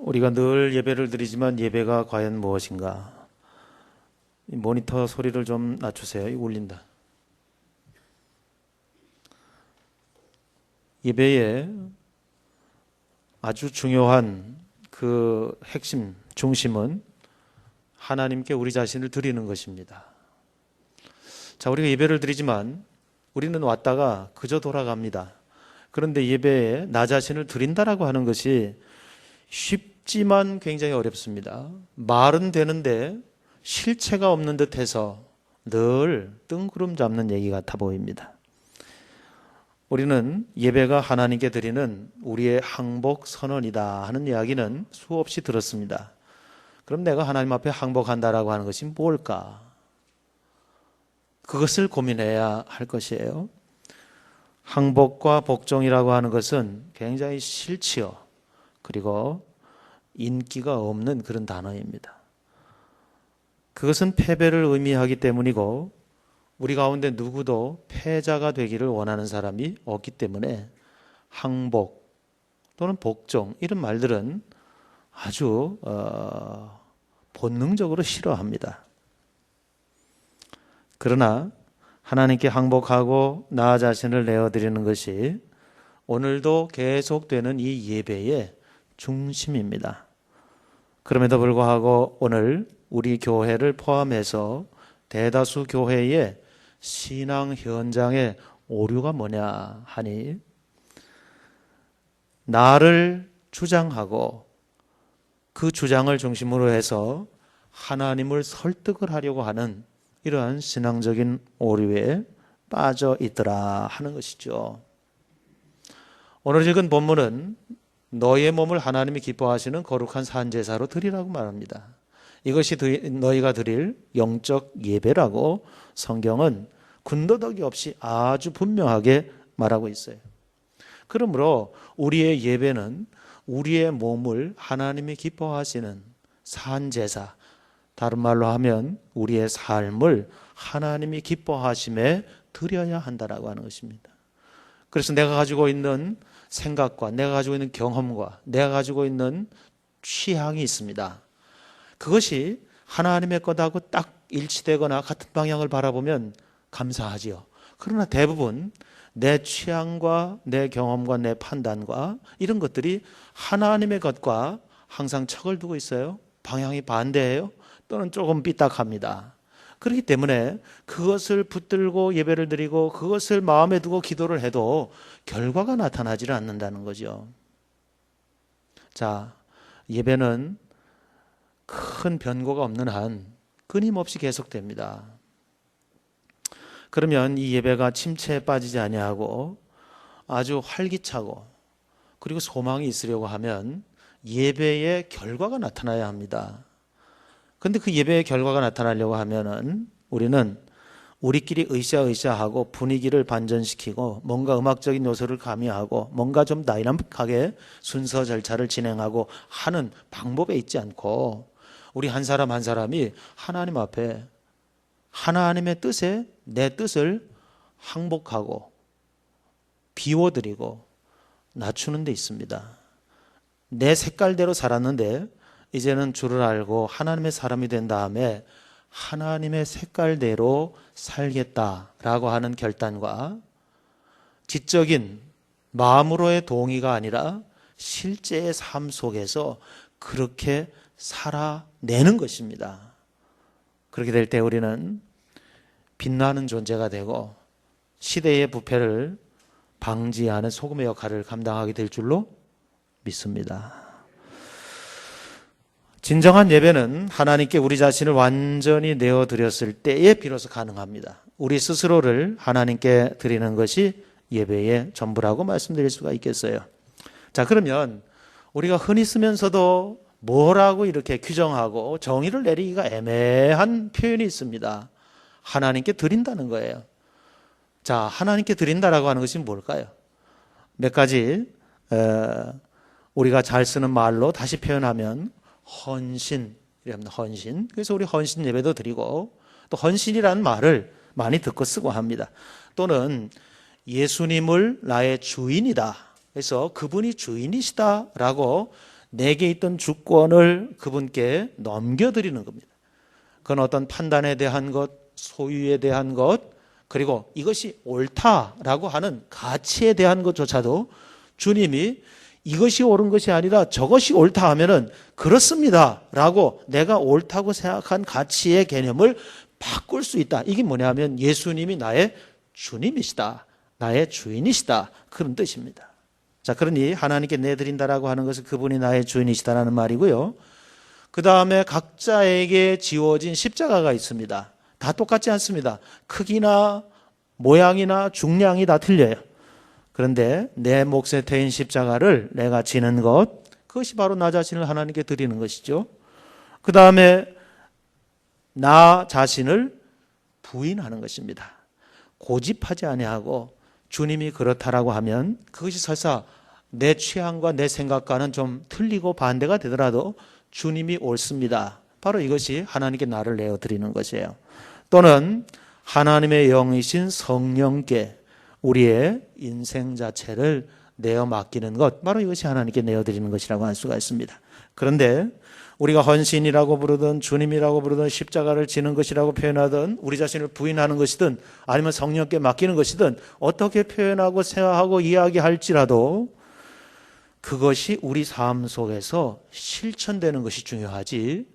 우리가 늘 예배를 드리지만 예배가 과연 무엇인가? 이 모니터 소리를 좀 낮추세요. 이거 울린다. 예배의 아주 중요한 그 핵심, 중심은 하나님께 우리 자신을 드리는 것입니다. 자, 우리가 예배를 드리지만 우리는 왔다가 그저 돌아갑니다. 그런데 예배에 나 자신을 드린다라고 하는 것이 쉽지만 굉장히 어렵습니다. 말은 되는데 실체가 없는 듯해서 늘 뜬구름 잡는 얘기 같아 보입니다. 우리는 예배가 하나님께 드리는 우리의 항복 선언이다 하는 이야기는 수없이 들었습니다. 그럼 내가 하나님 앞에 항복한다라고 하는 것이 뭘까? 그것을 고민해야 할 것이에요. 항복과 복종이라고 하는 것은 굉장히 싫지요. 그리고 인기가 없는 그런 단어입니다. 그것은 패배를 의미하기 때문이고 우리 가운데 누구도 패자가 되기를 원하는 사람이 없기 때문에 항복 또는 복종 이런 말들은 아주 본능적으로 싫어합니다. 그러나 하나님께 항복하고 나 자신을 내어드리는 것이 오늘도 계속되는 이 예배의 중심입니다. 그럼에도 불구하고 오늘 우리 교회를 포함해서 대다수 교회의 신앙 현장의 오류가 뭐냐 하니 나를 주장하고 그 주장을 중심으로 해서 하나님을 설득을 하려고 하는 이러한 신앙적인 오류에 빠져 있더라 하는 것이죠. 오늘 읽은 본문은 너희의 몸을 하나님이 기뻐하시는 거룩한 산제사로 드리라고 말합니다. 이것이 너희가 드릴 영적 예배라고 성경은 군더더기 없이 아주 분명하게 말하고 있어요. 그러므로 우리의 예배는 우리의 몸을 하나님이 기뻐하시는 산제사, 다른 말로 하면 우리의 삶을 하나님이 기뻐하심에 드려야 한다라고 하는 것입니다. 그래서 내가 가지고 있는 생각과 내가 가지고 있는 경험과 내가 가지고 있는 취향이 있습니다. 그것이 하나님의 것하고 딱 일치되거나 같은 방향을 바라보면 감사하지요. 그러나 대부분 내 취향과 내 경험과 내 판단과 이런 것들이 하나님의 것과 항상 척을 두고 있어요. 방향이 반대예요. 또는 조금 삐딱합니다. 그렇기 때문에 그것을 붙들고 예배를 드리고 그것을 마음에 두고 기도를 해도 결과가 나타나지 않는다는 거죠. 자, 예배는 큰 변고가 없는 한 끊임없이 계속됩니다. 그러면 이 예배가 침체에 빠지지 아니하고 아주 활기차고 그리고 소망이 있으려고 하면 예배의 결과가 나타나야 합니다. 그런데 그 예배의 결과가 나타나려고 하면은 우리는 우리끼리 으쌰으쌰하고 분위기를 반전시키고 뭔가 음악적인 요소를 가미하고 뭔가 좀 다이나믹하게 순서 절차를 진행하고 하는 방법에 있지 않고 우리 한 사람 한 사람이 하나님 앞에 하나님의 뜻에 내 뜻을 항복하고 비워드리고 낮추는 데 있습니다. 내 색깔대로 살았는데 이제는 주를 알고 하나님의 사람이 된 다음에 하나님의 색깔대로 살겠다라고 하는 결단과 지적인 마음으로의 동의가 아니라 실제의 삶 속에서 그렇게 살아내는 것입니다. 그렇게 될 때 우리는 빛나는 존재가 되고 시대의 부패를 방지하는 소금의 역할을 감당하게 될 줄로 믿습니다. 진정한 예배는 하나님께 우리 자신을 완전히 내어드렸을 때에 비로소 가능합니다. 우리 스스로를 하나님께 드리는 것이 예배의 전부라고 말씀드릴 수가 있겠어요. 자, 그러면 우리가 흔히 쓰면서도 뭐라고 이렇게 규정하고 정의를 내리기가 애매한 표현이 있습니다. 하나님께 드린다는 거예요. 자, 하나님께 드린다라고 하는 것이 뭘까요? 몇 가지 우리가 잘 쓰는 말로 다시 표현하면 헌신이랍니다. 헌신. 그래서 우리 헌신 예배도 드리고 또 헌신이라는 말을 많이 듣고 쓰고 합니다. 또는 예수님을 나의 주인이다. 그래서 그분이 주인이시다라고 내게 있던 주권을 그분께 넘겨드리는 겁니다. 그건 어떤 판단에 대한 것, 소유에 대한 것, 그리고 이것이 옳다라고 하는 가치에 대한 것조차도 주님이 이것이 옳은 것이 아니라 저것이 옳다 하면은 그렇습니다 라고 내가 옳다고 생각한 가치의 개념을 바꿀 수 있다. 이게 뭐냐면 예수님이 나의 주님이시다, 나의 주인이시다, 그런 뜻입니다. 자, 그러니 하나님께 내드린다라고 하는 것은 그분이 나의 주인이시다라는 말이고요. 그 다음에 각자에게 지워진 십자가가 있습니다. 다 똑같지 않습니다. 크기나 모양이나 중량이 다 틀려요. 그런데 내 몫에 대인 십자가를 내가 지는 것, 그것이 바로 나 자신을 하나님께 드리는 것이죠. 그 다음에 나 자신을 부인하는 것입니다. 고집하지 아니하고 주님이 그렇다라고 하면 그것이 설사 내 취향과 내 생각과는 좀 틀리고 반대가 되더라도 주님이 옳습니다. 바로 이것이 하나님께 나를 내어드리는 것이에요. 또는 하나님의 영이신 성령께 우리의 인생 자체를 내어 맡기는 것, 바로 이것이 하나님께 내어드리는 것이라고 할 수가 있습니다. 그런데 우리가 헌신이라고 부르든 주님이라고 부르든 십자가를 지는 것이라고 표현하든 우리 자신을 부인하는 것이든 아니면 성령께 맡기는 것이든 어떻게 표현하고 생각하고 이야기할지라도 그것이 우리 삶 속에서 실천되는 것이 중요하지,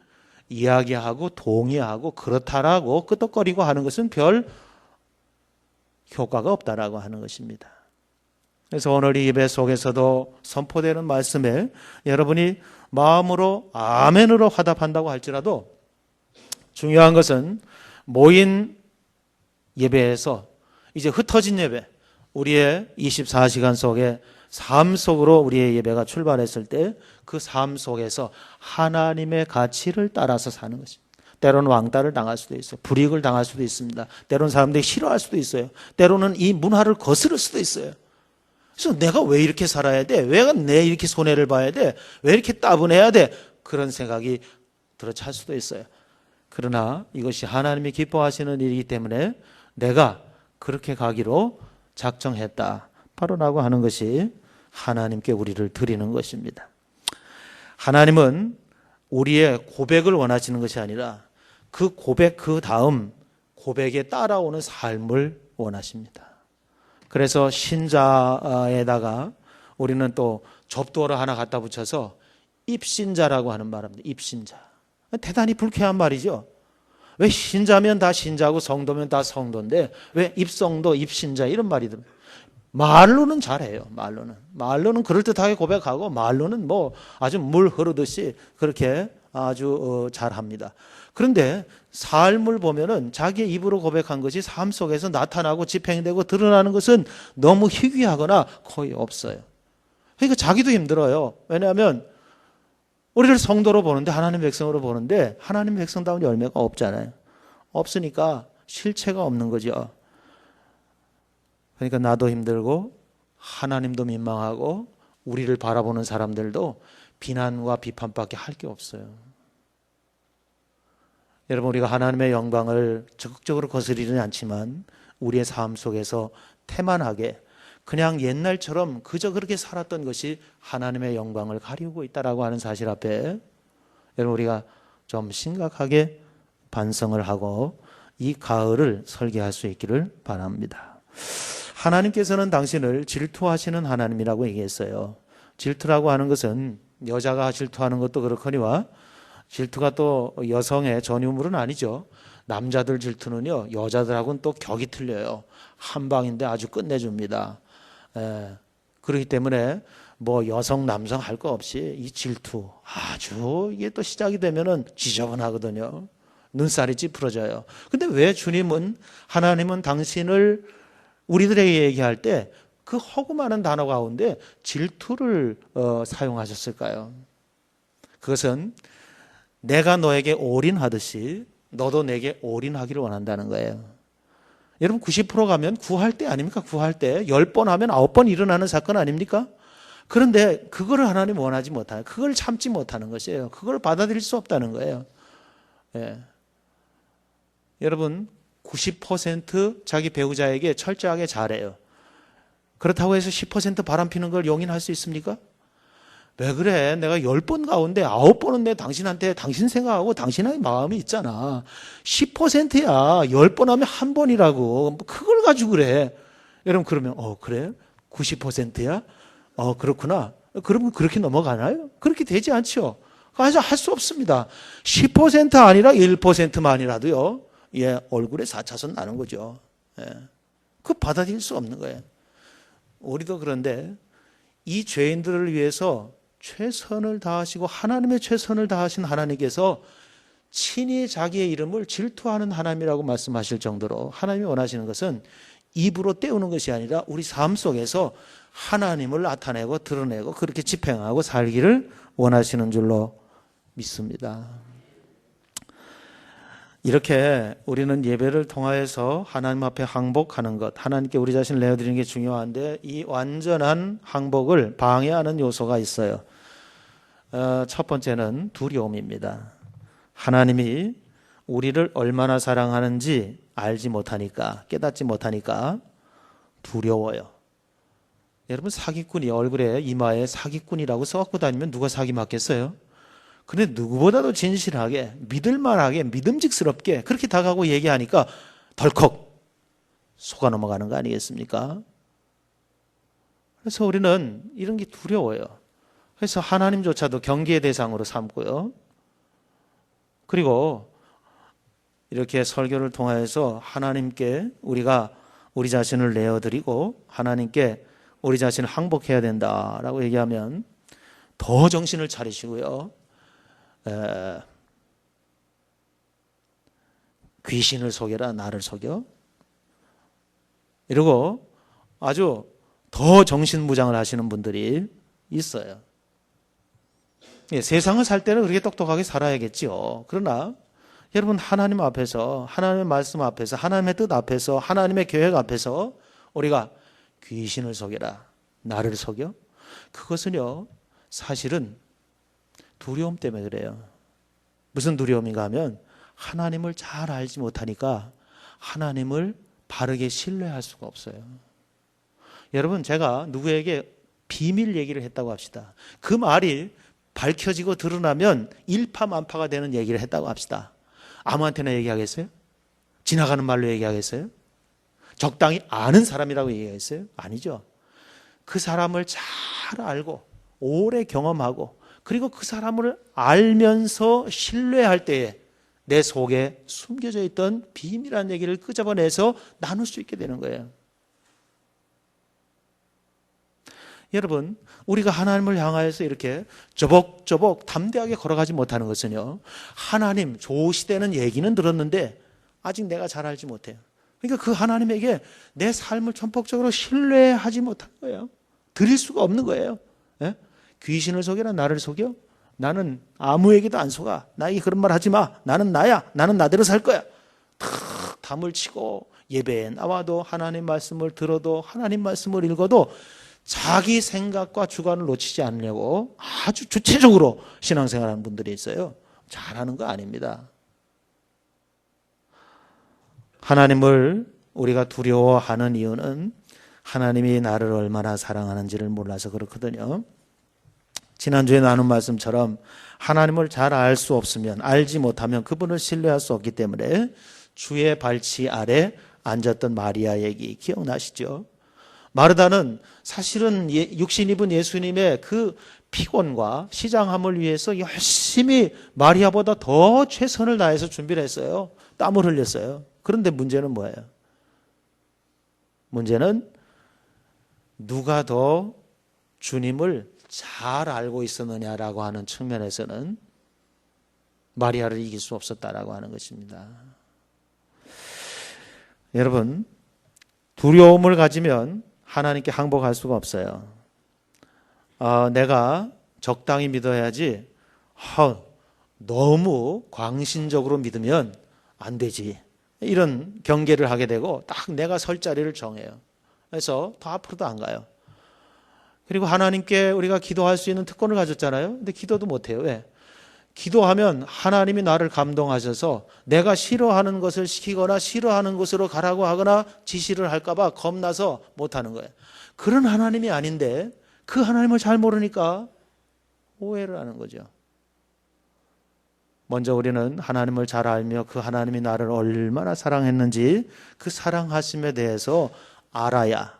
이야기하고 동의하고 그렇다라고 끄덕거리고 하는 것은 별 효과가 없다라고 하는 것입니다. 그래서 오늘 이 예배 속에서도 선포되는 말씀에 여러분이 마음으로 아멘으로 화답한다고 할지라도 중요한 것은 모인 예배에서 이제 흩어진 예배, 우리의 24시간 속에 삶 속으로 우리의 예배가 출발했을 때 그 삶 속에서 하나님의 가치를 따라서 사는 것입니다. 때로는 왕따를 당할 수도 있어요. 불이익을 당할 수도 있습니다. 때로는 사람들이 싫어할 수도 있어요. 때로는 이 문화를 거스를 수도 있어요. 그래서 내가 왜 이렇게 살아야 돼? 왜 내 이렇게 손해를 봐야 돼? 왜 이렇게 따분해야 돼? 그런 생각이 들어찰 수도 있어요. 그러나 이것이 하나님이 기뻐하시는 일이기 때문에 내가 그렇게 가기로 작정했다, 바로 라고 하는 것이 하나님께 우리를 드리는 것입니다. 하나님은 우리의 고백을 원하시는 것이 아니라 그 고백 그 다음 고백에 따라오는 삶을 원하십니다. 그래서 신자에다가 우리는 또 접두어를 하나 갖다 붙여서 입신자라고 하는 말입니다. 입신자. 대단히 불쾌한 말이죠. 왜 신자면 다 신자고 성도면 다 성도인데 왜 입성도 입신자 이런 말이 들어요. 말로는 잘해요. 말로는 그럴듯하게 고백하고 말로는 뭐 아주 물 흐르듯이 그렇게 아주 잘합니다. 그런데 삶을 보면은 자기의 입으로 고백한 것이 삶 속에서 나타나고 집행되고 드러나는 것은 너무 희귀하거나 거의 없어요. 그러니까 자기도 힘들어요. 왜냐하면 우리를 성도로 보는데, 하나님 백성으로 보는데 하나님 백성다운 열매가 없잖아요. 없으니까 실체가 없는 거죠. 그러니까 나도 힘들고 하나님도 민망하고 우리를 바라보는 사람들도 비난과 비판밖에 할 게 없어요. 여러분, 우리가 하나님의 영광을 적극적으로 거스리지는 않지만 우리의 삶 속에서 태만하게 그냥 옛날처럼 그저 그렇게 살았던 것이 하나님의 영광을 가리우고 있다라고 하는 사실 앞에 여러분, 우리가 좀 심각하게 반성을 하고 이 가을을 설계할 수 있기를 바랍니다. 하나님께서는 당신을 질투하시는 하나님이라고 얘기했어요. 질투라고 하는 것은 여자가 질투하는 것도 그렇거니와 질투가 또 여성의 전유물은 아니죠. 남자들 질투는요, 여자들하고는 또 격이 틀려요. 한 방인데 아주 끝내줍니다. 그렇기 때문에 뭐 여성 남성 할 거 없이 이 질투 아주 이게 또 시작이 되면은 지저분하거든요. 눈살이 찌푸러져요. 근데 왜 주님은, 하나님은 당신을 우리들에게 얘기할 때 그 허구많은 단어 가운데 질투를 사용하셨을까요? 그것은 내가 너에게 올인하듯이 너도 내게 올인하기를 원한다는 거예요. 여러분, 90% 가면 구할 때 아닙니까? 구할 때 10번 하면 9번 일어나는 사건 아닙니까? 그런데 그거를 하나님 원하지 못하는, 그걸 참지 못하는 것이에요. 그걸 받아들일 수 없다는 거예요. 예. 여러분, 90% 자기 배우자에게 철저하게 잘해요. 그렇다고 해서 10% 바람 피는 걸 용인할 수 있습니까? 왜 그래? 내가 10번 가운데 9번은 내 당신한테 당신 생각하고 당신의 마음이 있잖아. 10%야. 10번 하면 한 번이라고. 그걸 가지고 그래. 여러분 그러면 그래? 90%야? 그렇구나. 그러면 그렇게 넘어가나요? 그렇게 되지 않죠. 그래서 할 수 없습니다. 10% 아니라 1%만이라도요. 얼굴에 4차선 나는 거죠. 그 받아들일 수 없는 거예요. 우리도 그런데 이 죄인들을 위해서 최선을 다하시고 하나님의 최선을 다하신 하나님께서 친히 자기의 이름을 질투하는 하나님이라고 말씀하실 정도로 하나님이 원하시는 것은 입으로 때우는 것이 아니라 우리 삶 속에서 하나님을 나타내고 드러내고 그렇게 집행하고 살기를 원하시는 줄로 믿습니다. 이렇게 우리는 예배를 통하여서 하나님 앞에 항복하는 것, 하나님께 우리 자신을 내어드리는 게 중요한데 이 완전한 항복을 방해하는 요소가 있어요. 첫 번째는 두려움입니다. 하나님이 우리를 얼마나 사랑하는지 알지 못하니까, 깨닫지 못하니까 두려워요. 여러분 사기꾼이 얼굴에 이마에 사기꾼이라고 써갖고 다니면 누가 사기 맞겠어요? 근데 누구보다도 진실하게 믿을만하게 믿음직스럽게 그렇게 다가가고 얘기하니까 덜컥 속아 넘어가는 거 아니겠습니까? 그래서 우리는 이런 게 두려워요. 그래서 하나님조차도 경계의 대상으로 삼고요. 그리고 이렇게 설교를 통해서 하나님께 우리가 우리 자신을 내어드리고 하나님께 우리 자신을 항복해야 된다라고 얘기하면 더 정신을 차리시고요. 귀신을 속여라 나를 속여 이러고 아주 더 정신무장을 하시는 분들이 있어요. 세상을 살 때는 그렇게 똑똑하게 살아야겠지요. 그러나 여러분 하나님 앞에서 하나님의 말씀 앞에서 하나님의 뜻 앞에서 하나님의 계획 앞에서 우리가 귀신을 속여라 나를 속여 그것은요 사실은 두려움 때문에 그래요. 무슨 두려움인가 하면 하나님을 잘 알지 못하니까 하나님을 바르게 신뢰할 수가 없어요. 여러분 제가 누구에게 비밀 얘기를 했다고 합시다. 그 말이 밝혀지고 드러나면 일파만파가 되는 얘기를 했다고 합시다. 아무한테나 얘기하겠어요? 지나가는 말로 얘기하겠어요? 적당히 아는 사람이라고 얘기하겠어요? 아니죠. 그 사람을 잘 알고 오래 경험하고 그리고 그 사람을 알면서 신뢰할 때에 내 속에 숨겨져 있던 비밀한 얘기를 끄집어내서 나눌 수 있게 되는 거예요. 여러분 우리가 하나님을 향하여서 이렇게 저벅저벅 담대하게 걸어가지 못하는 것은요 하나님 좋으시다는 얘기는 들었는데 아직 내가 잘 알지 못해요. 그러니까 그 하나님에게 내 삶을 전폭적으로 신뢰하지 못하는 거예요. 드릴 수가 없는 거예요. 예? 귀신을 속여라 나를 속여? 나는 아무에게도 안 속아. 나에게 그런 말 하지 마. 나는 나야. 나는 나대로 살 거야. 탁 담을 치고 예배에 나와도 하나님 말씀을 들어도 하나님 말씀을 읽어도 자기 생각과 주관을 놓치지 않으려고 아주 주체적으로 신앙생활하는 분들이 있어요. 잘하는 거 아닙니다. 하나님을 우리가 두려워하는 이유는 하나님이 나를 얼마나 사랑하는지를 몰라서 그렇거든요. 지난주에 나눈 말씀처럼 하나님을 잘 알 수 없으면 알지 못하면 그분을 신뢰할 수 없기 때문에 주의 발치 아래 앉았던 마리아 얘기 기억나시죠? 마르다는 사실은 육신 입은 예수님의 그 피곤과 시장함을 위해서 열심히 마리아보다 더 최선을 다해서 준비를 했어요. 땀을 흘렸어요. 그런데 문제는 뭐예요? 문제는 누가 더 주님을 잘 알고 있었느냐라고 하는 측면에서는 마리아를 이길 수 없었다라고 하는 것입니다. 여러분 두려움을 가지면 하나님께 항복할 수가 없어요. 내가 적당히 믿어야지 너무 광신적으로 믿으면 안 되지. 이런 경계를 하게 되고 딱 내가 설 자리를 정해요. 그래서 더 앞으로도 안 가요. 그리고 하나님께 우리가 기도할 수 있는 특권을 가졌잖아요. 근데 기도도 못해요. 왜? 기도하면 하나님이 나를 감동하셔서 내가 싫어하는 것을 시키거나 싫어하는 곳으로 가라고 하거나 지시를 할까 봐 겁나서 못하는 거예요. 그런 하나님이 아닌데 그 하나님을 잘 모르니까 오해를 하는 거죠. 먼저 우리는 하나님을 잘 알며 그 하나님이 나를 얼마나 사랑했는지 그 사랑하심에 대해서 알아야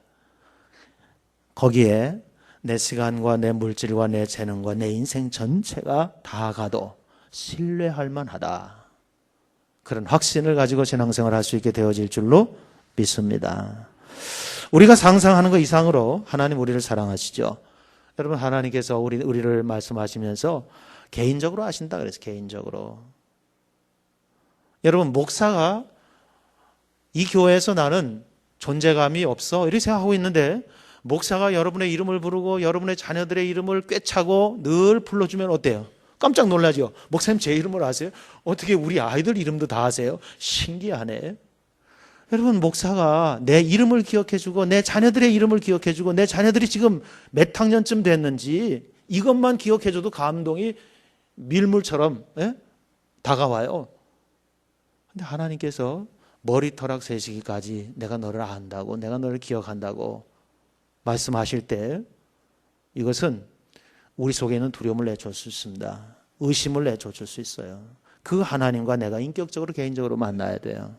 거기에 내 시간과 내 물질과 내 재능과 내 인생 전체가 다 가도 신뢰할 만하다. 그런 확신을 가지고 신앙생활을 할 수 있게 되어질 줄로 믿습니다. 우리가 상상하는 것 이상으로 하나님 우리를 사랑하시죠. 여러분, 하나님께서 우리를 말씀하시면서 개인적으로 하신다 그래서 개인적으로. 여러분, 목사가 이 교회에서 나는 존재감이 없어 이렇게 생각하고 있는데 목사가 여러분의 이름을 부르고 여러분의 자녀들의 이름을 꿰차고 늘 불러주면 어때요? 깜짝 놀라죠. 목사님 제 이름을 아세요? 어떻게 우리 아이들 이름도 다 아세요? 신기하네. 여러분, 목사가 내 이름을 기억해주고 내 자녀들의 이름을 기억해주고 내 자녀들이 지금 몇 학년쯤 됐는지 이것만 기억해줘도 감동이 밀물처럼 다가와요. 근데 하나님께서 머리털락 세시기까지 내가 너를 안다고, 내가 너를 기억한다고 말씀하실 때 이것은 우리 속에 있는 두려움을 내줄 수 있습니다. 의심을 내줄 수 있어요. 그 하나님과 내가 인격적으로 개인적으로 만나야 돼요.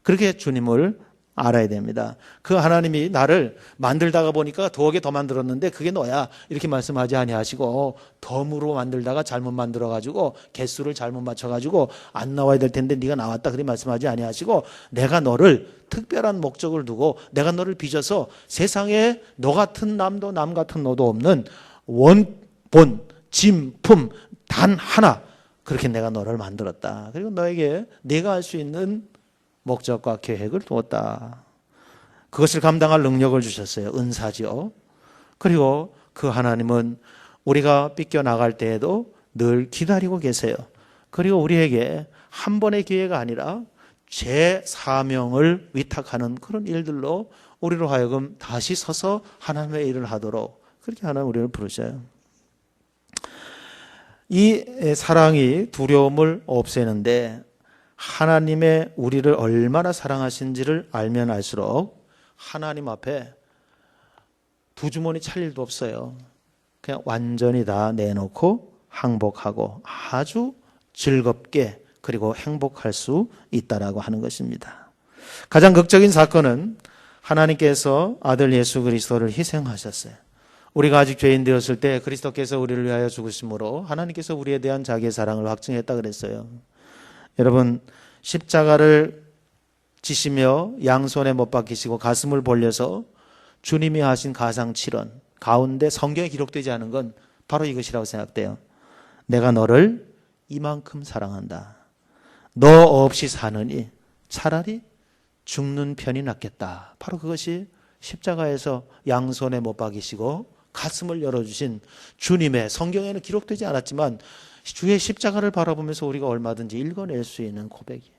그렇게 주님을 알아야 됩니다. 그 하나님이 나를 만들다가 보니까 더하게 더 만들었는데 그게 너야 이렇게 말씀하지 아니하시고 덤으로 만들다가 잘못 만들어가지고 개수를 잘못 맞춰가지고 안 나와야 될 텐데 네가 나왔다 그렇게 말씀하지 아니하시고 내가 너를 특별한 목적을 두고 내가 너를 빚어서 세상에 너 같은 남도 남 같은 너도 없는 원본 진품 단 하나 그렇게 내가 너를 만들었다. 그리고 너에게 네가 할 수 있는 목적과 계획을 두었다. 그것을 감당할 능력을 주셨어요. 은사지요. 그리고 그 하나님은 우리가 삐껴나갈 때에도 늘 기다리고 계세요. 그리고 우리에게 한 번의 기회가 아니라 제 사명을 위탁하는 그런 일들로 우리로 하여금 다시 서서 하나님의 일을 하도록 그렇게 하나님 우리를 부르셔요. 이 사랑이 두려움을 없애는데 하나님의 우리를 얼마나 사랑하신지를 알면 알수록 하나님 앞에 두 주머니 찰 일도 없어요. 그냥 완전히 다 내놓고 항복하고 아주 즐겁게 그리고 행복할 수 있다라고 하는 것입니다. 가장 극적인 사건은 하나님께서 아들 예수 그리스도를 희생하셨어요. 우리가 아직 죄인 되었을 때 그리스도께서 우리를 위하여 죽으심으로 하나님께서 우리에 대한 자기의 사랑을 확증했다 그랬어요. 여러분, 십자가를 지시며 양손에 못 박히시고 가슴을 벌려서 주님이 하신 가상칠언 가운데 성경에 기록되지 않은 건 바로 이것이라고 생각돼요. 내가 너를 이만큼 사랑한다. 너 없이 사느니 차라리 죽는 편이 낫겠다. 바로 그것이 십자가에서 양손에 못 박이시고 가슴을 열어주신 주님의, 성경에는 기록되지 않았지만 주의 십자가를 바라보면서 우리가 얼마든지 읽어낼 수 있는 고백이에요.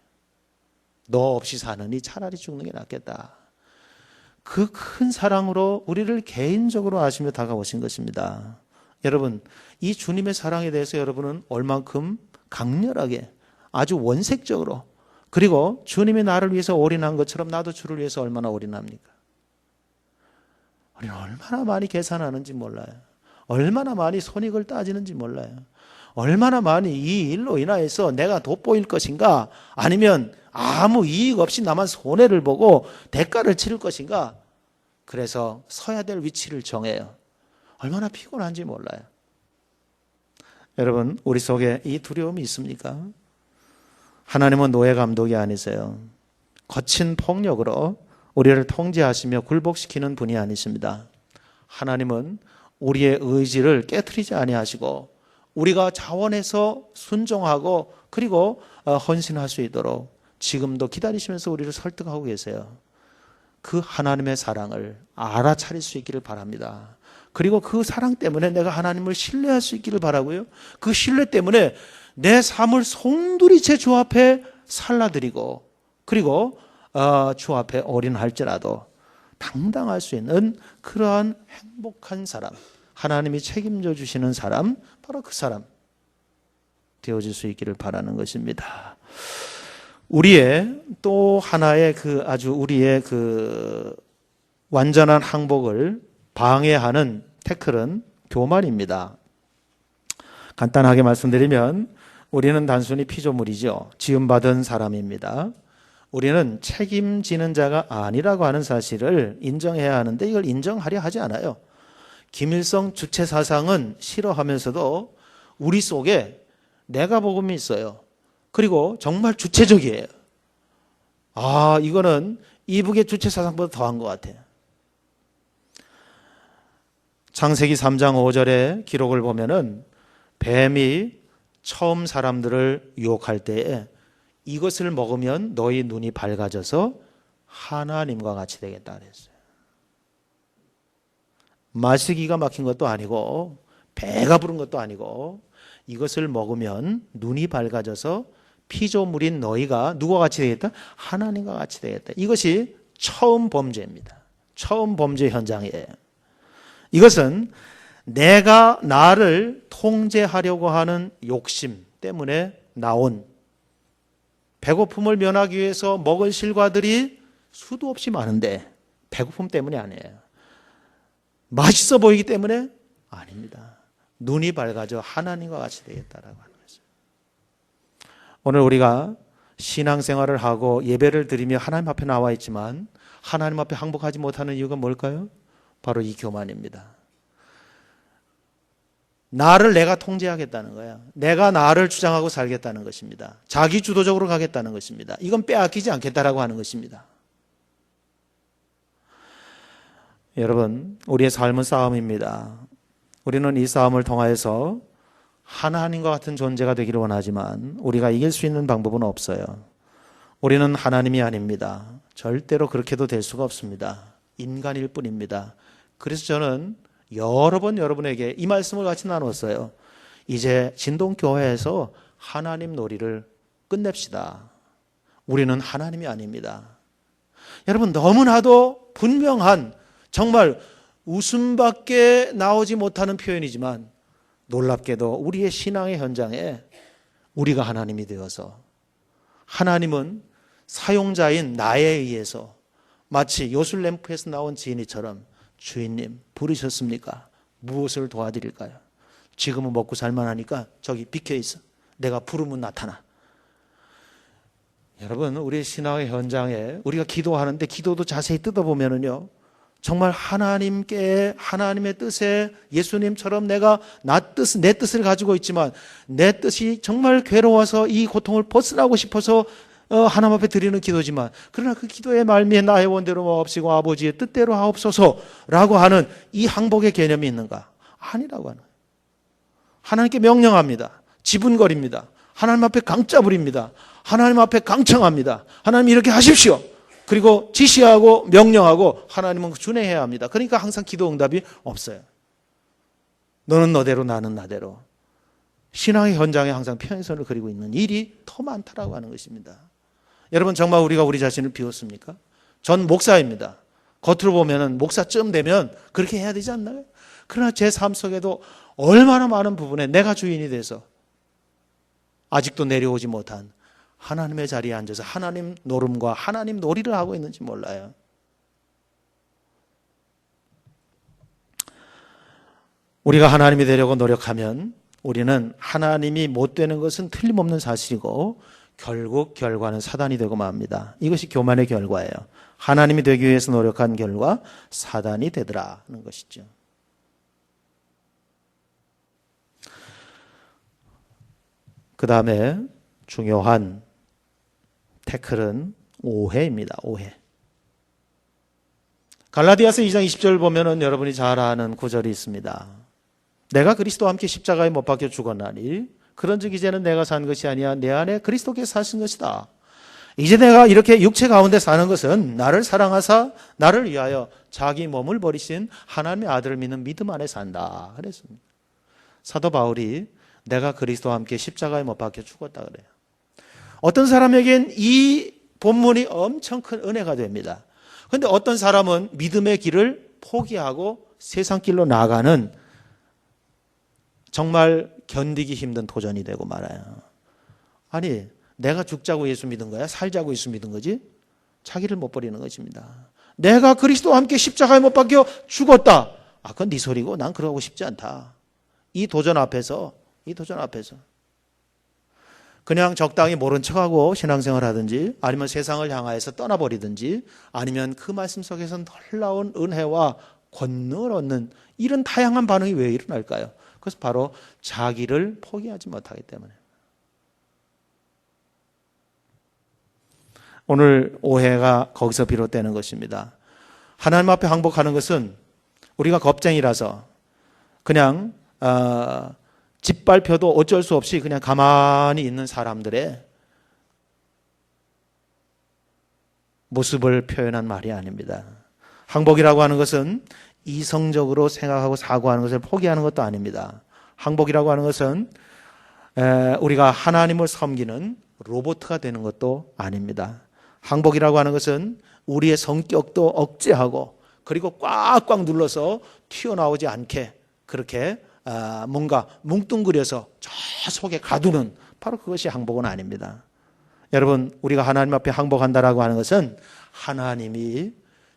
너 없이 사느니 차라리 죽는 게 낫겠다. 그 큰 사랑으로 우리를 개인적으로 아시며 다가오신 것입니다. 여러분, 이 주님의 사랑에 대해서 여러분은 얼만큼 강렬하게 아주 원색적으로 그리고 주님이 나를 위해서 올인한 것처럼 나도 주를 위해서 얼마나 올인합니까? 우리는 얼마나 많이 계산하는지 몰라요. 얼마나 많이 손익을 따지는지 몰라요. 얼마나 많이 이 일로 인하여서 내가 돋보일 것인가 아니면 아무 이익 없이 나만 손해를 보고 대가를 치를 것인가 그래서 서야 될 위치를 정해요. 얼마나 피곤한지 몰라요. 여러분, 우리 속에 이 두려움이 있습니까? 하나님은 노예 감독이 아니세요. 거친 폭력으로 우리를 통제하시며 굴복시키는 분이 아니십니다. 하나님은 우리의 의지를 깨트리지 아니하시고 우리가 자원해서 순종하고 그리고 헌신할 수 있도록 지금도 기다리시면서 우리를 설득하고 계세요. 그 하나님의 사랑을 알아차릴 수 있기를 바랍니다. 그리고 그 사랑 때문에 내가 하나님을 신뢰할 수 있기를 바라고요. 그 신뢰 때문에 내 삶을 송두리째 주 앞에 살라드리고 그리고 주 앞에 올인할지라도 당당할 수 있는 그러한 행복한 사람, 하나님이 책임져 주시는 사람, 바로 그 사람 되어질 수 있기를 바라는 것입니다. 우리의 또 하나의 우리의 완전한 항복을 방해하는 태클은 교만입니다. 간단하게 말씀드리면 우리는 단순히 피조물이죠. 지음받은 사람입니다. 우리는 책임지는 자가 아니라고 하는 사실을 인정해야 하는데 이걸 인정하려 하지 않아요. 김일성 주체 사상은 싫어하면서도 우리 속에 내가 복음이 있어요. 그리고 정말 주체적이에요. 이거는 이북의 주체 사상보다 더한 것 같아요. 창세기 3장 5절의 기록을 보면은 뱀이 처음 사람들을 유혹할 때에 이것을 먹으면 너희 눈이 밝아져서 하나님과 같이 되겠다 그랬어요. 마시기가 막힌 것도 아니고 배가 부른 것도 아니고 이것을 먹으면 눈이 밝아져서 피조물인 너희가 누구와 같이 되겠다? 하나님과 같이 되겠다. 이것이 처음 범죄입니다. 처음 범죄 현장이에요. 이것은 내가 나를 통제하려고 하는 욕심 때문에 나온 배고픔을 면하기 위해서 먹을 실과들이 수도 없이 많은데 배고픔 때문이 아니에요. 맛있어 보이기 때문에 아닙니다. 눈이 밝아져 하나님과 같이 되겠다라고 하는 거죠. 오늘 우리가 신앙생활을 하고 예배를 드리며 하나님 앞에 나와 있지만 하나님 앞에 항복하지 못하는 이유가 뭘까요? 바로 이 교만입니다. 나를 내가 통제하겠다는 거야. 내가 나를 주장하고 살겠다는 것입니다. 자기 주도적으로 가겠다는 것입니다. 이건 빼앗기지 않겠다라고 하는 것입니다. 여러분, 우리의 삶은 싸움입니다. 우리는 이 싸움을 통하여서 하나님과 같은 존재가 되기를 원하지만 우리가 이길 수 있는 방법은 없어요. 우리는 하나님이 아닙니다. 절대로 그렇게도 될 수가 없습니다. 인간일 뿐입니다. 그래서 저는 여러 번 여러분에게 이 말씀을 같이 나눴어요. 이제 진동교회에서 하나님 놀이를 끝냅시다. 우리는 하나님이 아닙니다. 여러분, 너무나도 분명한 정말 웃음밖에 나오지 못하는 표현이지만 놀랍게도 우리의 신앙의 현장에 우리가 하나님이 되어서 하나님은 사용자인 나에 의해서 마치 요술램프에서 나온 지인이처럼 주인님 부르셨습니까? 무엇을 도와드릴까요? 지금은 먹고 살만하니까 저기 비켜있어. 내가 부르면 나타나. 여러분, 우리의 신앙의 현장에 우리가 기도하는데 기도도 자세히 뜯어보면은요, 정말 하나님의 뜻에 예수님처럼 내가 내 뜻을 가지고 있지만 내 뜻이 정말 괴로워서 이 고통을 벗어나고 싶어서 하나님 앞에 드리는 기도지만 그러나 그 기도의 말미에 나의 원대로 마옵시고 아버지의 뜻대로 하옵소서라고 하는 이 항복의 개념이 있는가? 아니라고 하는 거예요. 하나님께 명령합니다. 지분거립니다. 하나님 앞에 강짜 부립니다. 하나님 앞에 강청합니다. 하나님 이렇게 하십시오. 그리고 지시하고 명령하고 하나님은 준행해야 합니다. 그러니까 항상 기도 응답이 없어요. 너는 너대로 나는 나대로. 신앙의 현장에 항상 평행선을 그리고 있는 일이 더 많다라고 하는 것입니다. 여러분, 정말 우리가 우리 자신을 비웠습니까? 전 목사입니다. 겉으로 보면은 목사쯤 되면 그렇게 해야 되지 않나요? 그러나 제 삶 속에도 얼마나 많은 부분에 내가 주인이 돼서 아직도 내려오지 못한 하나님의 자리에 앉아서 하나님 노름과 하나님 놀이를 하고 있는지 몰라요. 우리가 하나님이 되려고 노력하면 우리는 하나님이 못 되는 것은 틀림없는 사실이고 결국 결과는 사단이 되고 맙니다. 이것이 교만의 결과예요. 하나님이 되기 위해서 노력한 결과 사단이 되더라는 것이죠. 그 다음에 중요한 태클은 오해입니다. 오해. 갈라디아서 2장 20절 보면은 여러분이 잘 아는 구절이 있습니다. 내가 그리스도와 함께 십자가에 못 박혀 죽었나니 그런즉 이제는 내가 산 것이 아니야 내 안에 그리스도께서 사신 것이다. 이제 내가 이렇게 육체 가운데 사는 것은 나를 사랑하사 나를 위하여 자기 몸을 버리신 하나님의 아들을 믿는 믿음 안에 산다 그랬습니다. 사도 바울이 내가 그리스도와 함께 십자가에 못 박혀 죽었다 그래요. 어떤 사람에겐 이 본문이 엄청 큰 은혜가 됩니다. 그런데 어떤 사람은 믿음의 길을 포기하고 세상 길로 나아가는 정말 견디기 힘든 도전이 되고 말아요. 아니, 내가 죽자고 예수 믿은 거야? 살자고 예수 믿은 거지? 자기를 못 버리는 것입니다. 내가 그리스도와 함께 십자가에 못 박혀 죽었다. 그건 네 소리고 난 그러고 싶지 않다. 이 도전 앞에서 이 도전 앞에서. 그냥 적당히 모른 척하고 신앙생활 하든지, 아니면 세상을 향하여서 떠나버리든지, 아니면 그 말씀 속에서 놀라운 은혜와 권능을 얻는 이런 다양한 반응이 왜 일어날까요? 그것은 바로 자기를 포기하지 못하기 때문에. 오늘 오해가 거기서 비롯되는 것입니다. 하나님 앞에 항복하는 것은 우리가 겁쟁이라서 그냥 짓밟혀도 어쩔 수 없이 그냥 가만히 있는 사람들의 모습을 표현한 말이 아닙니다. 항복이라고 하는 것은 이성적으로 생각하고 사고하는 것을 포기하는 것도 아닙니다. 항복이라고 하는 것은 우리가 하나님을 섬기는 로봇가 되는 것도 아닙니다. 항복이라고 하는 것은 우리의 성격도 억제하고, 그리고 꽉꽉 눌러서 튀어나오지 않게 그렇게 뭔가 뭉뚱그려서 저 속에 가두는, 바로 그것이 항복은 아닙니다. 여러분, 우리가 하나님 앞에 항복한다라고 하는 것은 하나님이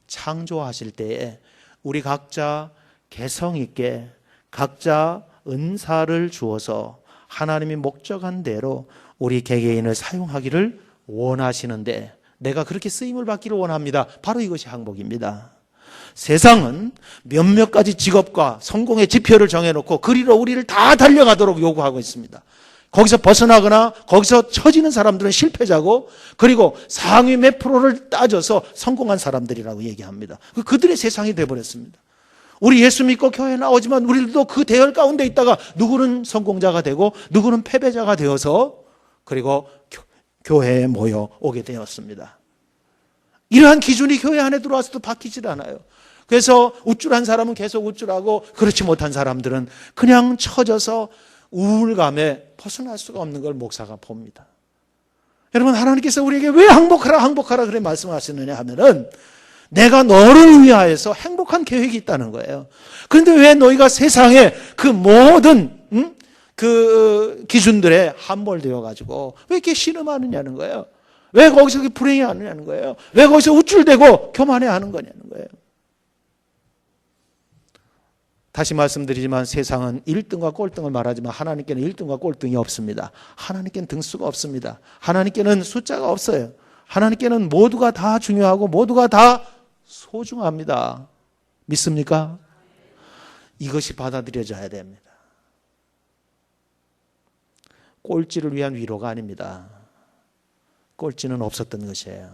창조하실 때에 우리 각자 개성 있게 각자 은사를 주어서 하나님이 목적한 대로 우리 개개인을 사용하기를 원하시는데, 내가 그렇게 쓰임을 받기를 원합니다. 바로 이것이 항복입니다. 세상은 몇몇 가지 직업과 성공의 지표를 정해놓고 그리로 우리를 다 달려가도록 요구하고 있습니다. 거기서 벗어나거나 거기서 처지는 사람들은 실패자고, 그리고 상위 몇 프로를 따져서 성공한 사람들이라고 얘기합니다. 그들의 세상이 되어버렸습니다. 우리 예수 믿고 교회 나오지만 우리들도 그 대열 가운데 있다가 누구는 성공자가 되고 누구는 패배자가 되어서 그리고 교회에 모여 오게 되었습니다. 이러한 기준이 교회 안에 들어와서도 바뀌질 않아요. 그래서 우쭐한 사람은 계속 우쭐하고, 그렇지 못한 사람들은 그냥 처져서 우울감에 벗어날 수가 없는 걸 목사가 봅니다. 여러분, 하나님께서 우리에게 왜 항복하라 그래 말씀하시느냐 하면은, 내가 너를 위하여서 행복한 계획이 있다는 거예요. 그런데 왜 너희가 세상에 그 모든 그 기준들에 함몰되어 가지고 왜 이렇게 신음하느냐는 거예요. 왜 거기서 불행해하느냐는 거예요. 왜 거기서 우쭐대고 교만해하는 거냐는 거예요. 다시 말씀드리지만 세상은 1등과 꼴등을 말하지만 하나님께는 1등과 꼴등이 없습니다. 하나님께는 등수가 없습니다. 하나님께는 숫자가 없어요. 하나님께는 모두가 다 중요하고 모두가 다 소중합니다. 믿습니까? 이것이 받아들여져야 됩니다. 꼴찌를 위한 위로가 아닙니다. 꼴찌는 없었던 것이에요.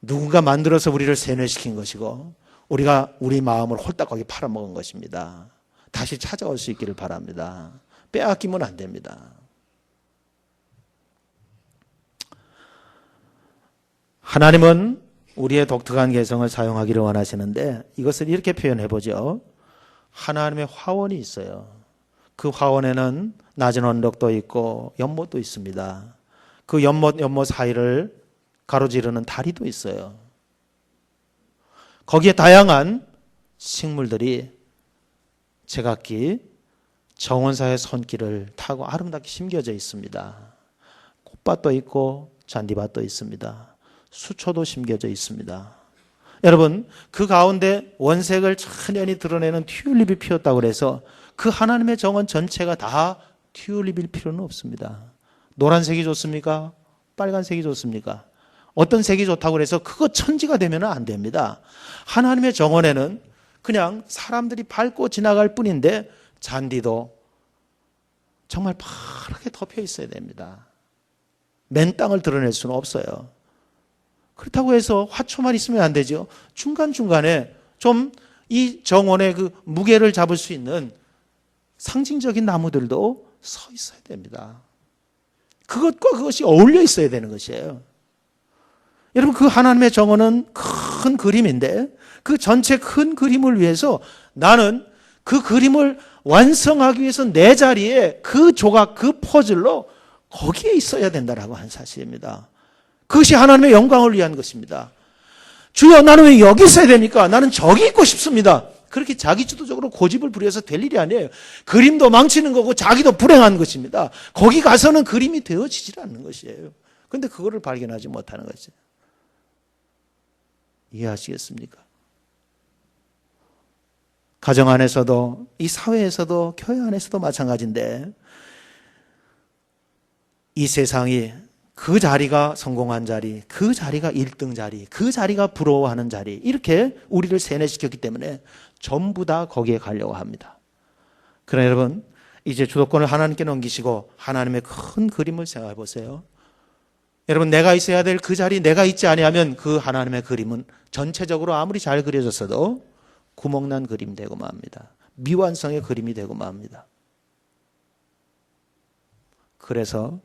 누군가 만들어서 우리를 세뇌시킨 것이고, 우리가 우리 마음을 홀딱하게 팔아먹은 것입니다. 다시 찾아올 수 있기를 바랍니다. 빼앗기면 안 됩니다. 하나님은 우리의 독특한 개성을 사용하기를 원하시는데, 이것을 이렇게 표현해 보죠. 하나님의 화원이 있어요. 그 화원에는 낮은 언덕도 있고 연못도 있습니다. 그 연못 사이를 가로지르는 다리도 있어요. 거기에 다양한 식물들이 제각기 정원사의 손길을 타고 아름답게 심겨져 있습니다. 꽃밭도 있고 잔디밭도 있습니다. 수초도 심겨져 있습니다. 여러분, 그 가운데 원색을 천연히 드러내는 튤립이 피었다고 해서 그 하나님의 정원 전체가 다 튤립일 필요는 없습니다. 노란색이 좋습니까? 빨간색이 좋습니까? 어떤 색이 좋다고 해서 그거 천지가 되면 안 됩니다. 하나님의 정원에는 그냥 사람들이 밟고 지나갈 뿐인데 잔디도 정말 파랗게 덮여 있어야 됩니다. 맨 땅을 드러낼 수는 없어요. 그렇다고 해서 화초만 있으면 안 되죠. 중간중간에 좀 이 정원의 그 무게를 잡을 수 있는 상징적인 나무들도 서 있어야 됩니다. 그것과 그것이 어울려 있어야 되는 것이에요. 여러분, 그 하나님의 정원은 큰 그림인데 그 전체 큰 그림을 위해서 나는 그 그림을 완성하기 위해서 내 자리에 그 조각, 그 퍼즐로 거기에 있어야 된다라고 하는 사실입니다. 그것이 하나님의 영광을 위한 것입니다. 주여, 나는 왜 여기 있어야 됩니까? 나는 저기 있고 싶습니다. 그렇게 자기주도적으로 고집을 부려서 될 일이 아니에요. 그림도 망치는 거고 자기도 불행한 것입니다. 거기 가서는 그림이 되어지질 않는 것이에요. 그런데 그거를 발견하지 못하는 거죠. 이해하시겠습니까? 가정 안에서도, 이 사회에서도, 교회 안에서도 마찬가지인데, 이 세상이 그 자리가 성공한 자리, 그 자리가 1등 자리, 그 자리가 부러워하는 자리, 이렇게 우리를 세뇌시켰기 때문에 전부 다 거기에 가려고 합니다. 그러나 여러분, 이제 주도권을 하나님께 넘기시고 하나님의 큰 그림을 생각해 보세요. 여러분, 내가 있어야 될 그 자리, 내가 있지 아니하면 그 하나님의 그림은 전체적으로 아무리 잘 그려졌어도 구멍난 그림 되고 맙니다. 미완성의 그림이 되고 맙니다. 그래서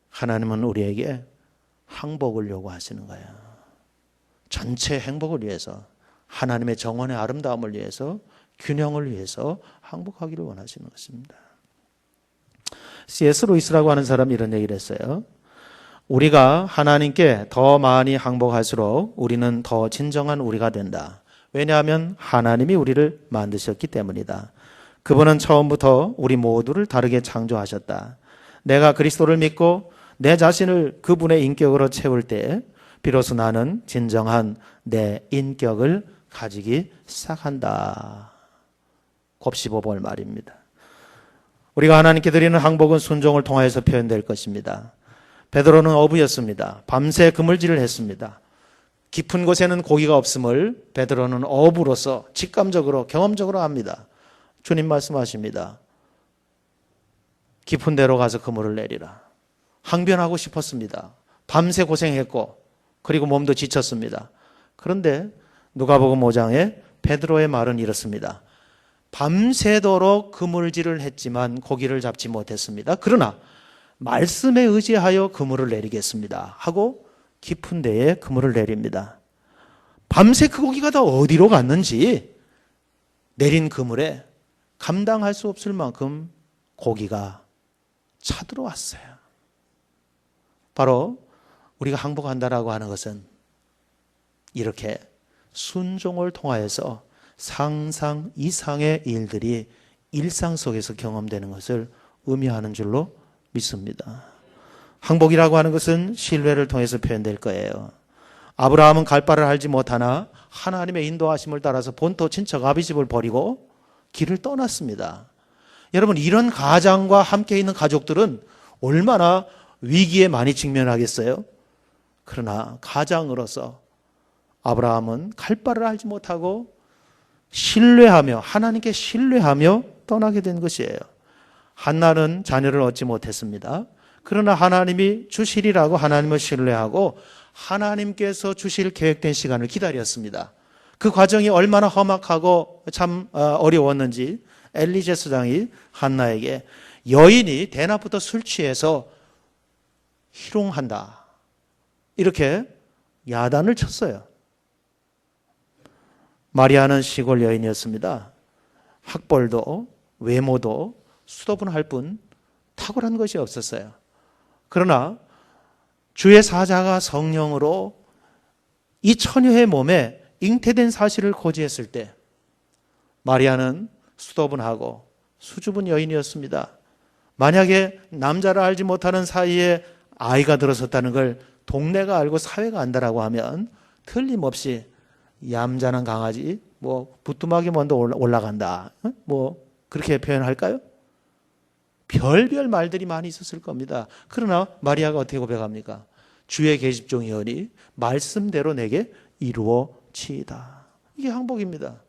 하나님은 우리에게 항복을 요구하시는 거예요. 전체 행복을 위해서, 하나님의 정원의 아름다움을 위해서, 균형을 위해서 항복하기를 원하시는 것입니다. C.S. 루이스라고 하는 사람이 이런 얘기를 했어요. 우리가 하나님께 더 많이 항복할수록 우리는 더 진정한 우리가 된다. 왜냐하면 하나님이 우리를 만드셨기 때문이다. 그분은 처음부터 우리 모두를 다르게 창조하셨다. 내가 그리스도를 믿고 내 자신을 그분의 인격으로 채울 때 비로소 나는 진정한 내 인격을 가지기 시작한다. 곱씹어볼 말입니다. 우리가 하나님께 드리는 항복은 순종을 통하여서 표현될 것입니다. 베드로는 어부였습니다. 밤새 그물질을 했습니다. 깊은 곳에는 고기가 없음을 베드로는 어부로서 직감적으로 경험적으로 압니다. 주님 말씀하십니다. 깊은 데로 가서 그물을 내리라. 항변하고 싶었습니다. 밤새 고생했고 그리고 몸도 지쳤습니다. 그런데 누가복음 5장에 베드로의 말은 이렇습니다. 밤새도록 그물질을 했지만 고기를 잡지 못했습니다. 그러나 말씀에 의지하여 그물을 내리겠습니다 하고 깊은 데에 그물을 내립니다. 밤새 그 고기가 다 어디로 갔는지 내린 그물에 감당할 수 없을 만큼 고기가 차들어왔어요. 바로 우리가 항복한다라고 하는 것은 이렇게 순종을 통하여서 상상 이상의 일들이 일상 속에서 경험되는 것을 의미하는 줄로 믿습니다. 항복이라고 하는 것은 신뢰를 통해서 표현될 거예요. 아브라함은 갈 바를 알지 못하나 하나님의 인도하심을 따라서 본토 친척 아비집을 버리고 길을 떠났습니다. 여러분, 이런 가장과 함께 있는 가족들은 얼마나 위기에 많이 직면하겠어요? 그러나 가장으로서 아브라함은 갈 바를 알지 못하고 신뢰하며 하나님께 신뢰하며 떠나게 된 것이에요. 한나는 자녀를 얻지 못했습니다. 그러나 하나님이 주시리라고 하나님을 신뢰하고 하나님께서 주실 계획된 시간을 기다렸습니다. 그 과정이 얼마나 험악하고 참 어려웠는지 엘리제 수장이 한나에게 여인이 대낮부터 술 취해서 희롱한다 이렇게 야단을 쳤어요. 마리아는 시골 여인이었습니다. 학벌도 외모도 수도분할 뿐 탁월한 것이 없었어요. 그러나 주의 사자가 성령으로 이 처녀의 몸에 잉태된 사실을 고지했을 때 마리아는 수도분하고 수줍은 여인이었습니다. 만약에 남자를 알지 못하는 사이에 아이가 들어섰다는 걸 동네가 알고 사회가 안다라고 하면 틀림없이 얌전한 강아지, 부뚜막이 먼저 올라간다, 그렇게 표현할까요? 별별 말들이 많이 있었을 겁니다. 그러나 마리아가 어떻게 고백합니까? 주의 계집종이오니 말씀대로 내게 이루어지이다. 이게 항복입니다.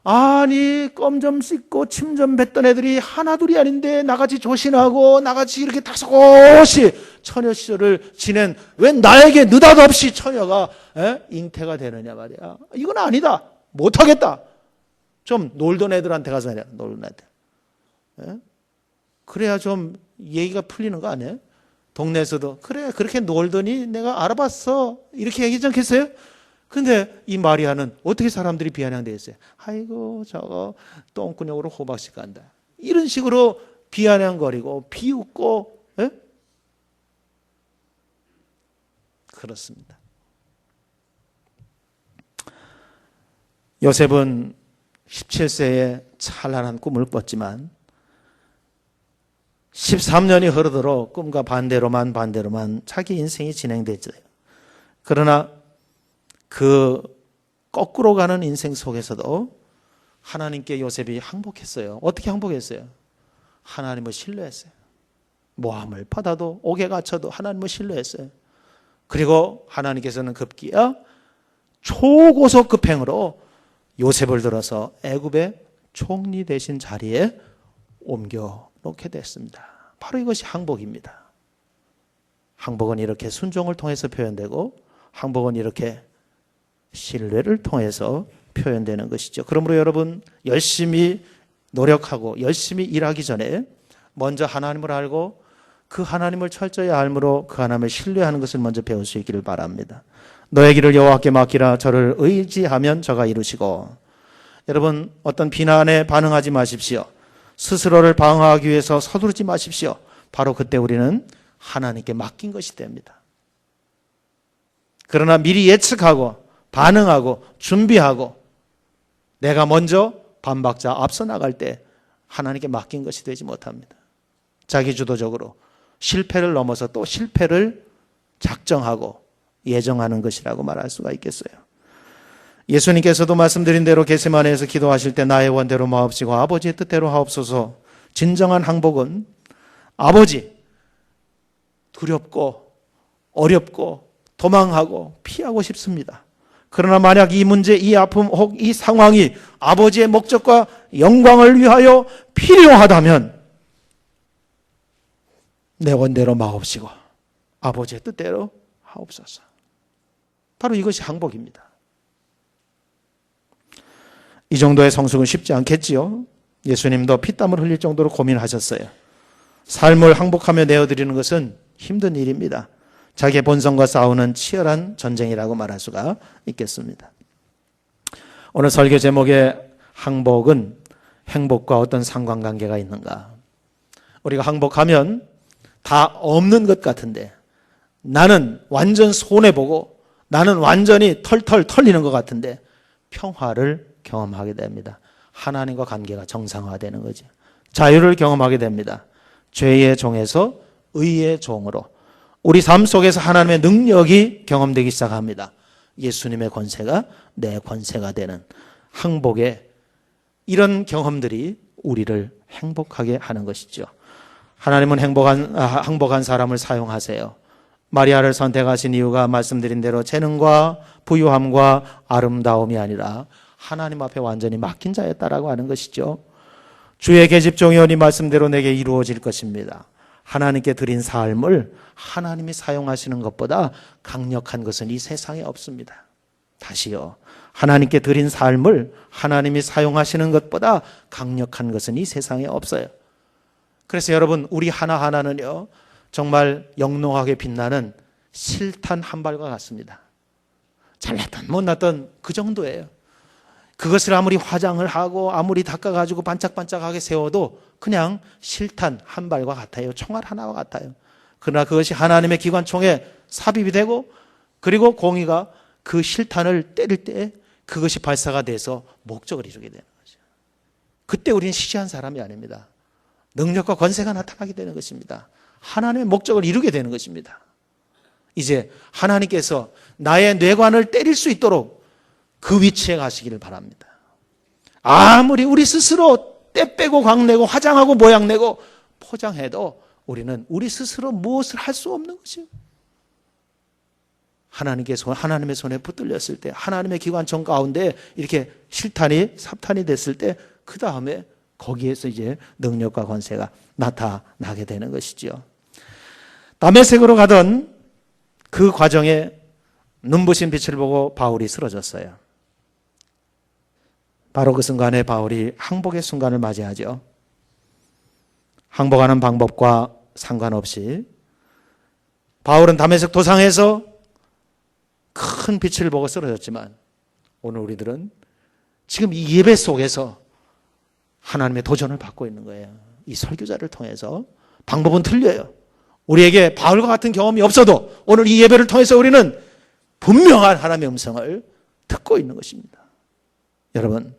아니, 껌 좀 씻고 침 좀 뱉던 애들이 하나둘이 아닌데 나같이 조신하고 나같이 이렇게 다소곳이 처녀 시절을 지낸 왜 나에게 느닷없이 처녀가 잉태가 되느냐 말이야. 이건 아니다. 못하겠다. 좀 놀던 애들한테 가서 해라. 놀던 애들. 그래야 좀 얘기가 풀리는 거 아니에요? 동네에서도 그래 그렇게 놀더니 내가 알아봤어 이렇게 얘기하지 않겠어요? 근데 이 마리아는 어떻게 사람들이 비아냥되어 있어요? 아이고 저거 똥구녕으로 호박씨 간다. 이런 식으로 비아냥거리고 비웃고 그렇습니다. 요셉은 17세에 찬란한 꿈을 꿨지만 13년이 흐르도록 꿈과 반대로만 자기 인생이 진행됐어요. 그러나 그 거꾸로 가는 인생 속에서도 하나님께 요셉이 항복했어요. 어떻게 항복했어요? 하나님을 신뢰했어요. 모함을 받아도 옥에 갇혀도 하나님을 신뢰했어요. 그리고 하나님께서는 급기야 초고속 급행으로 요셉을 들어서 애굽의 총리 되신 자리에 옮겨 놓게 됐습니다. 바로 이것이 항복입니다. 항복은 이렇게 순종을 통해서 표현되고 항복은 이렇게 신뢰를 통해서 표현되는 것이죠. 그러므로 여러분 열심히 노력하고 열심히 일하기 전에 먼저 하나님을 알고 그 하나님을 철저히 알므로 그 하나님을 신뢰하는 것을 먼저 배울 수 있기를 바랍니다. 너의 길을 여호와께 맡기라. 저를 의지하면 저가 이루시고. 여러분 어떤 비난에 반응하지 마십시오. 스스로를 방어하기 위해서 서두르지 마십시오. 바로 그때 우리는 하나님께 맡긴 것이 됩니다. 그러나 미리 예측하고 반응하고 준비하고 내가 먼저 반박자 앞서 나갈 때 하나님께 맡긴 것이 되지 못합니다. 자기주도적으로 실패를 넘어서 또 실패를 작정하고 예정하는 것이라고 말할 수가 있겠어요. 예수님께서도 말씀드린 대로 겟세마네에서 기도하실 때 나의 원대로 마옵시고 아버지의 뜻대로 하옵소서. 진정한 항복은 아버지 두렵고 어렵고 도망하고 피하고 싶습니다. 그러나 만약 이 문제, 이 아픔, 혹 이 상황이 아버지의 목적과 영광을 위하여 필요하다면 내 원대로 마옵시고 아버지의 뜻대로 하옵소서. 바로 이것이 항복입니다. 이 정도의 성숙은 쉽지 않겠지요. 예수님도 피땀을 흘릴 정도로 고민하셨어요. 삶을 항복하며 내어드리는 것은 힘든 일입니다. 자기의 본성과 싸우는 치열한 전쟁이라고 말할 수가 있겠습니다. 오늘 설교 제목의 항복은 행복과 어떤 상관관계가 있는가? 우리가 항복하면 다 없는 것 같은데 나는 완전 손해보고 나는 완전히 털털 털리는 것 같은데 평화를 경험하게 됩니다. 하나님과 관계가 정상화되는 거죠. 자유를 경험하게 됩니다. 죄의 종에서 의의 종으로 우리 삶 속에서 하나님의 능력이 경험되기 시작합니다. 예수님의 권세가 내 권세가 되는 항복의 이런 경험들이 우리를 행복하게 하는 것이죠. 하나님은 행복한 사람을 사용하세요. 마리아를 선택하신 이유가 말씀드린 대로 재능과 부유함과 아름다움이 아니라 하나님 앞에 완전히 맡긴 자였다라고 하는 것이죠. 주의 계집종이 오니 말씀대로 내게 이루어질 것입니다. 하나님께 드린 삶을 하나님이 사용하시는 것보다 강력한 것은 이 세상에 없습니다. 다시요. 하나님께 드린 삶을 하나님이 사용하시는 것보다 강력한 것은 이 세상에 없어요. 그래서 여러분 우리 하나하나는요 정말 영롱하게 빛나는 실탄 한 발과 같습니다. 잘났던 못났던 그 정도예요. 그것을 아무리 화장을 하고 아무리 닦아가지고 반짝반짝하게 세워도 그냥 실탄 한 발과 같아요. 총알 하나와 같아요. 그러나 그것이 하나님의 기관총에 삽입이 되고 그리고 공의가 그 실탄을 때릴 때 그것이 발사가 돼서 목적을 이루게 되는 거죠. 그때 우리는 시시한 사람이 아닙니다. 능력과 권세가 나타나게 되는 것입니다. 하나님의 목적을 이루게 되는 것입니다. 이제 하나님께서 나의 뇌관을 때릴 수 있도록 그 위치에 가시기를 바랍니다. 아무리 우리 스스로 때 빼고 광내고 화장하고 모양내고 포장해도 우리는 우리 스스로 무엇을 할 수 없는 것이에요. 하나님의 손에 붙들렸을 때 하나님의 기관총 가운데 이렇게 실탄이 삽탄이 됐을 때 그 다음에 거기에서 이제 능력과 권세가 나타나게 되는 것이죠. 다메섹으로 가던 그 과정에 눈부신 빛을 보고 바울이 쓰러졌어요. 바로 그 순간에 바울이 항복의 순간을 맞이하죠. 항복하는 방법과 상관없이 바울은 다메섹 도상에서 큰 빛을 보고 쓰러졌지만 오늘 우리들은 지금 이 예배 속에서 하나님의 도전을 받고 있는 거예요. 이 설교자를 통해서. 방법은 틀려요. 우리에게 바울과 같은 경험이 없어도 오늘 이 예배를 통해서 우리는 분명한 하나님의 음성을 듣고 있는 것입니다. 여러분,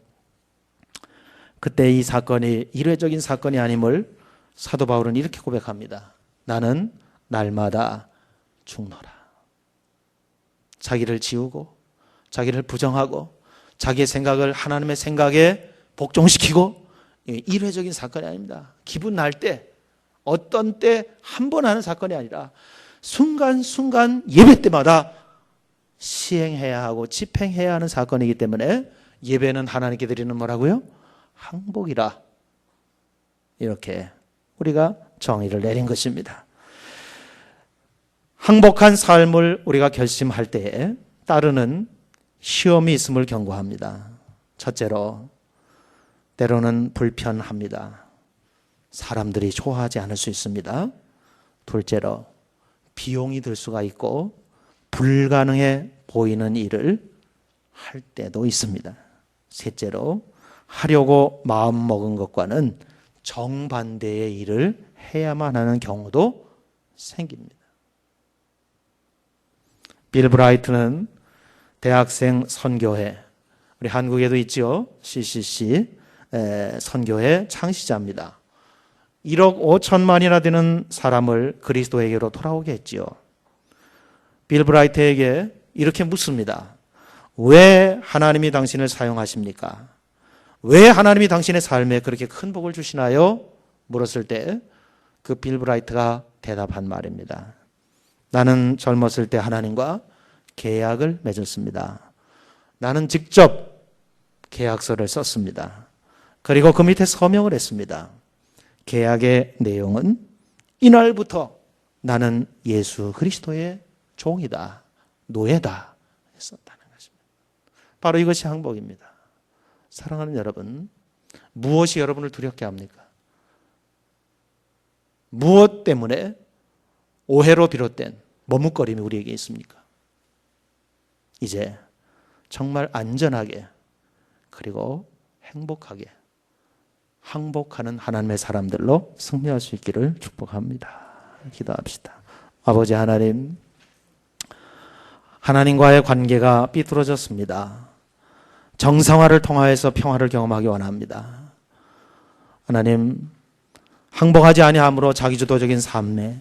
그때 이 사건이 일회적인 사건이 아님을 사도 바울은 이렇게 고백합니다. 나는 날마다 죽노라. 자기를 지우고 자기를 부정하고 자기의 생각을 하나님의 생각에 복종시키고, 일회적인 사건이 아닙니다. 기분 날 때, 어떤 때 한 번 하는 사건이 아니라 순간순간 예배 때마다 시행해야 하고 집행해야 하는 사건이기 때문에 예배는 하나님께 드리는 뭐라고요? 항복이라, 이렇게 우리가 정의를 내린 것입니다. 항복한 삶을 우리가 결심할 때에 따르는 시험이 있음을 경고합니다. 첫째로, 때로는 불편합니다. 사람들이 좋아하지 않을 수 있습니다. 둘째로, 비용이 들 수가 있고 불가능해 보이는 일을 할 때도 있습니다. 셋째로, 하려고 마음먹은 것과는 정반대의 일을 해야만 하는 경우도 생깁니다. 빌 브라이트는 대학생 선교회, 우리 한국에도 있죠, CCC 선교회 창시자입니다. 1억 5천만이나 되는 사람을 그리스도에게로 돌아오게 했지요. 빌 브라이트에게 이렇게 묻습니다. 왜 하나님이 당신을 사용하십니까? 왜 하나님이 당신의 삶에 그렇게 큰 복을 주시나요? 물었을 때 그 빌 브라이트가 대답한 말입니다. 나는 젊었을 때 하나님과 계약을 맺었습니다. 나는 직접 계약서를 썼습니다. 그리고 그 밑에 서명을 했습니다. 계약의 내용은 이날부터 나는 예수 그리스도의 종이다, 노예다 했었다는 것입니다. 바로 이것이 항복입니다. 사랑하는 여러분, 무엇이 여러분을 두렵게 합니까? 무엇 때문에 오해로 비롯된 머뭇거림이 우리에게 있습니까? 이제 정말 안전하게 그리고 행복하게 항복하는 하나님의 사람들로 승리할 수 있기를 축복합니다. 기도합시다. 아버지 하나님, 하나님과의 관계가 삐뚤어졌습니다. 정상화를 통하여서 평화를 경험하기 원합니다. 하나님, 항복하지 아니함으로 자기주도적인 삶에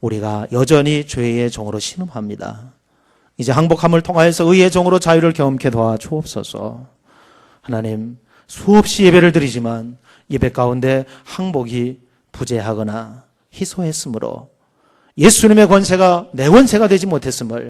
우리가 여전히 죄의 종으로 신음합니다. 이제 항복함을 통하여서 의의 종으로 자유를 경험케 도와주옵소서. 하나님, 수없이 예배를 드리지만 예배 가운데 항복이 부재하거나 희소했으므로 예수님의 권세가 내 권세가 되지 못했음을